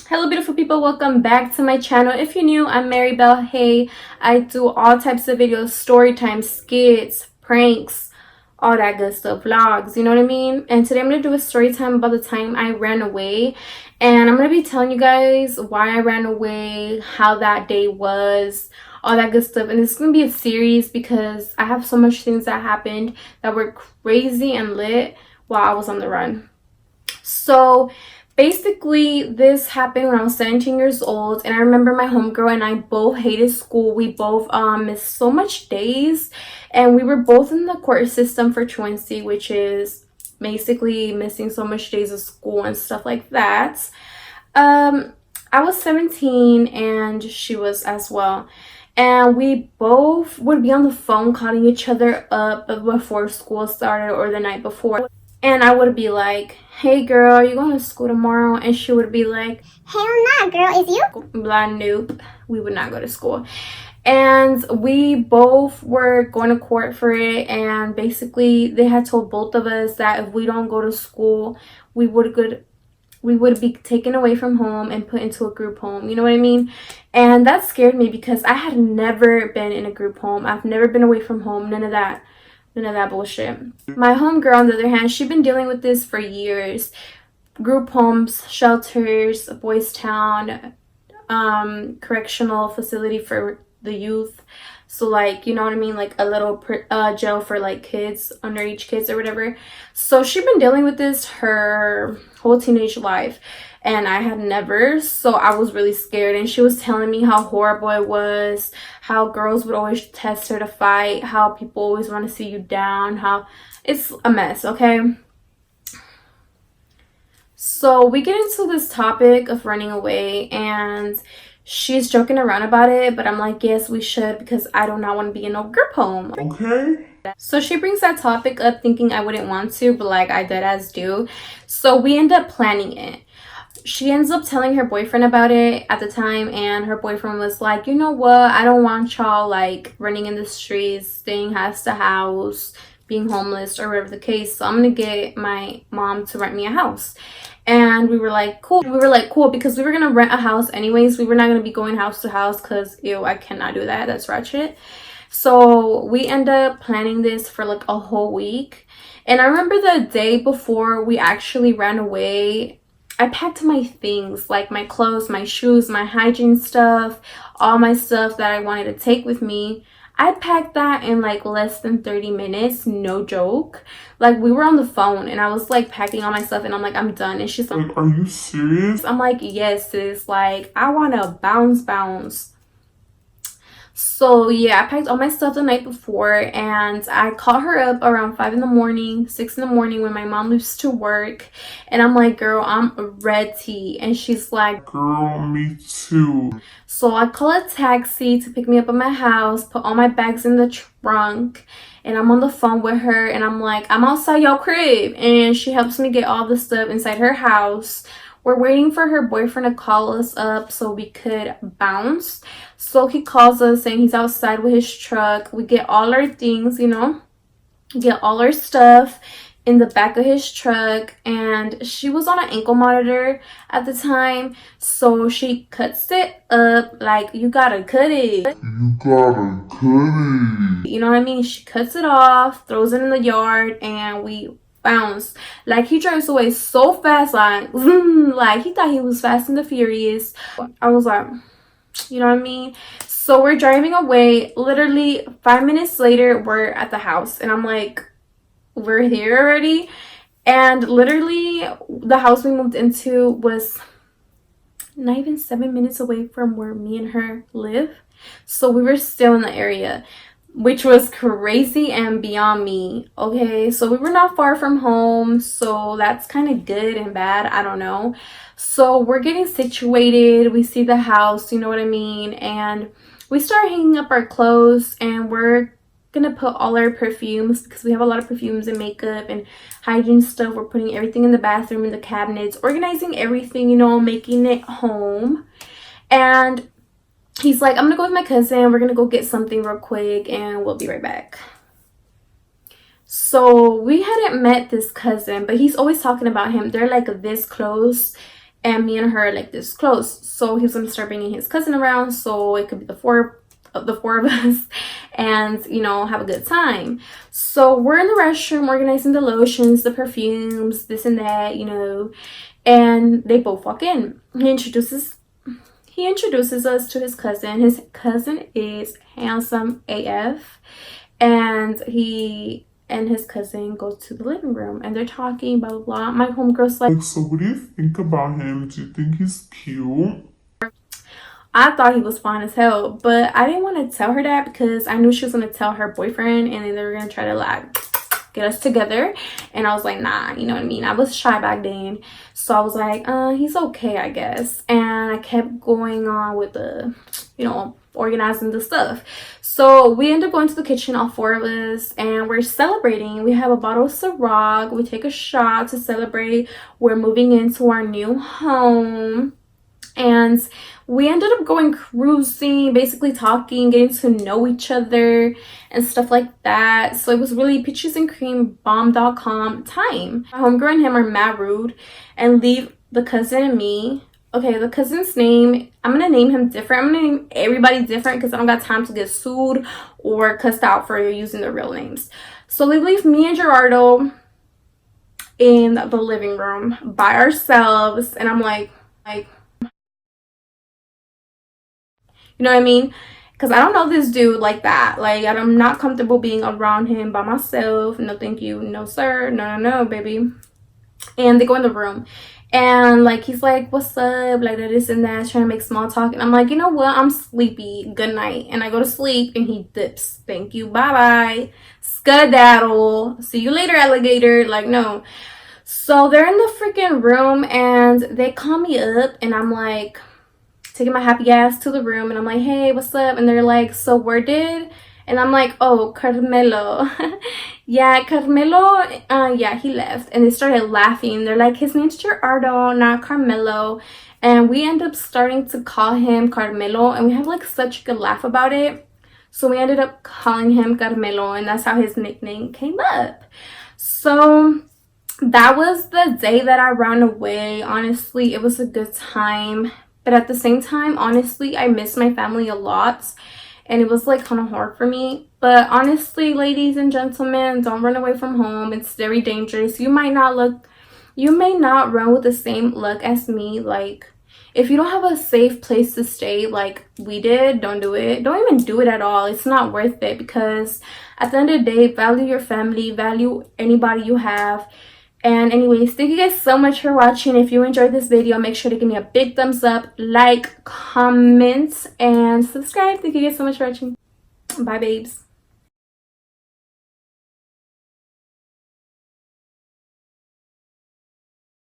Hello beautiful people, welcome back to my channel. If you're new, I'm Mary Bell. Hey, I do all types of videos, story time, skits, pranks, all that good stuff, vlogs, you know what I mean? And today I'm gonna do a story time about the time I ran away, and I'm gonna be telling you guys why I ran away, how that day was, all that good stuff. And it's gonna be a series because I have so much things that happened that were crazy and lit while I was on the run. So basically this happened when I was 17 years old, and I remember my homegirl and I both hated school. We both missed so much days, and we were both in the court system for truancy, which is basically missing so much days of school and stuff like that. I was 17 and she was as well, and we both would be on the phone calling each other up before school started or the night before. And I would be like, hey girl, are you going to school tomorrow? And she would be like, hell nah, girl, is you? Blah, nope, we would not go to school. And we both were going to court for it, and basically they had told both of us that if we don't go to school, we would be taken away from home and put into a group home, you know what I mean? And that scared me because I had never been in a group home. I've never been away from home, none of that bullshit. My homegirl, on the other hand, she'd been dealing with this for years. Group homes, shelters, boys town, correctional facility for the youth. So like, you know what I mean, like a little jail for like kids, underage kids or whatever. So she'd been dealing with this her whole teenage life, and I had never. So I was really scared, and she was telling me how horrible it was, how girls would always test her to fight, how people always want to see you down, how it's a mess. Okay, so we get into this topic of running away, and she's joking around about it, but I'm like, yes, we should, because I do not want to be in no group home. Okay. So she brings that topic up thinking I wouldn't want to, but like I dead as do. So we end up planning it. She ends up telling her boyfriend about it at the time, and her boyfriend was like, you know what, I don't want y'all like running in the streets, staying house to house, being homeless or whatever the case. So I'm gonna get my mom to rent me a house. And we were like, cool. Because we were gonna rent a house anyways. We were not gonna be going house to house because ew, I cannot do that. That's ratchet. So we end up planning this for like a whole week. And I remember the day before we actually ran away, I packed my things, like my clothes, my shoes, my hygiene stuff, all my stuff that I wanted to take with me. I packed that in like less than 30 minutes, no joke. Like we were on the phone and I was like packing all my stuff, and I'm like, I'm done. And she's like, are you serious? I'm like, yes sis, like I want to bounce. So yeah, I packed all my stuff the night before, and I called her up around 5 in the morning, 6 in the morning when my mom leaves to work, and I'm like, girl, I'm ready. And she's like, girl, me too. so I call a taxi to pick me up at my house, put all my bags in the trunk, and I'm on the phone with her, and I'm like, I'm outside your crib, and she helps me get all the stuff inside her house. We're waiting for her boyfriend to call us up so we could bounce. So he calls us saying he's outside with his truck. We get all our things, you know, get all our stuff in the back of his truck, and she was on an ankle monitor at the time, so she cuts it up. Like, you gotta cut it, you know what I mean? She cuts it off, throws it in the yard, and we bounce. Like, he drives away so fast, like vroom, like he thought he was Fast and the Furious. I was like, you know what I mean? So we're driving away. Literally 5 minutes later, we're at the house, and I'm like, we're here already. And literally the house we moved into was not even 7 minutes away from where me and her live. So we were still in the area, which was crazy and beyond me. Okay, so we were not far from home, so that's kind of good and bad, I don't know. So we're getting situated, we see the house, you know what I mean, and we start hanging up our clothes, and we're gonna put all our perfumes, because we have a lot of perfumes and makeup and hygiene stuff. We're putting everything in the bathroom, in the cabinets, organizing everything, you know, making it home. And he's like, I'm gonna go with my cousin, we're gonna go get something real quick, and we'll be right back. So we hadn't met this cousin, but he's always talking about him. They're like this close, and me and her are like this close. So he's gonna start bringing his cousin around, so it could be the four of us, and you know, have a good time. So we're in the restroom organizing the lotions, the perfumes, this and that, you know, and they both walk in. He introduces us to his cousin. His cousin is handsome AF, and he and his cousin go to the living room and they're talking, blah blah blah. My homegirl's like, So what do you think about him? Do you think he's cute? I thought he was fine as hell, but I didn't want to tell her that because I knew she was going to tell her boyfriend and then they were going to try to like get us together. And I was like, nah, you know what I mean? I was shy back then. So I was like, he's okay, I guess. And I kept going on with the, you know, organizing the stuff. So we end up going to the kitchen, all four of us, and we're celebrating. We have a bottle of Ciroc. We take a shot to celebrate. We're moving into our new home. And we ended up going cruising, basically talking, getting to know each other and stuff like that. So it was really peaches and cream bomb.com time. My homegirl and him are mad rude and leave the cousin and me. Okay, the cousin's name, I'm gonna name him different. I'm gonna name everybody different because I don't got time to get sued or cussed out for using their real names. So they leave me and Gerardo in the living room by ourselves, and I'm like, you know what I mean? Because I don't know this dude like that. Like, I'm not comfortable being around him by myself. No, thank you. No, sir. No, no, no, baby. And they go in the room. And, like, he's like, what's up? Like, this and that. Trying to make small talk. And I'm like, you know what? I'm sleepy. Good night. And I go to sleep. And he dips. Thank you. Bye-bye. Skedaddle. See you later, alligator. Like, no. So, they're in the freaking room. And they call me up. And I'm like, taking my happy ass to the room, and I'm like, hey, what's up? And they're like, so where did? And I'm like, oh, Carmelo. Yeah, Carmelo, yeah, he left. And they started laughing. They're like, his name's Gerardo, not Carmelo. And we end up starting to call him Carmelo, and we have like such a good laugh about it. So we ended up calling him Carmelo, and that's how his nickname came up. So that was the day that I ran away. Honestly, it was a good time. But at the same time, honestly, I miss my family a lot. And it was like kind of hard for me. But honestly, ladies and gentlemen, don't run away from home. It's very dangerous. You may not run with the same luck as me. Like, if you don't have a safe place to stay like we did, don't do it. Don't even do it at all. It's not worth it, because at the end of the day, value your family, value anybody you have. And anyways, thank you guys so much for watching. If you enjoyed this video, make sure to give me a big thumbs up, like, comment, and subscribe. Thank you guys so much for watching. Bye, babes.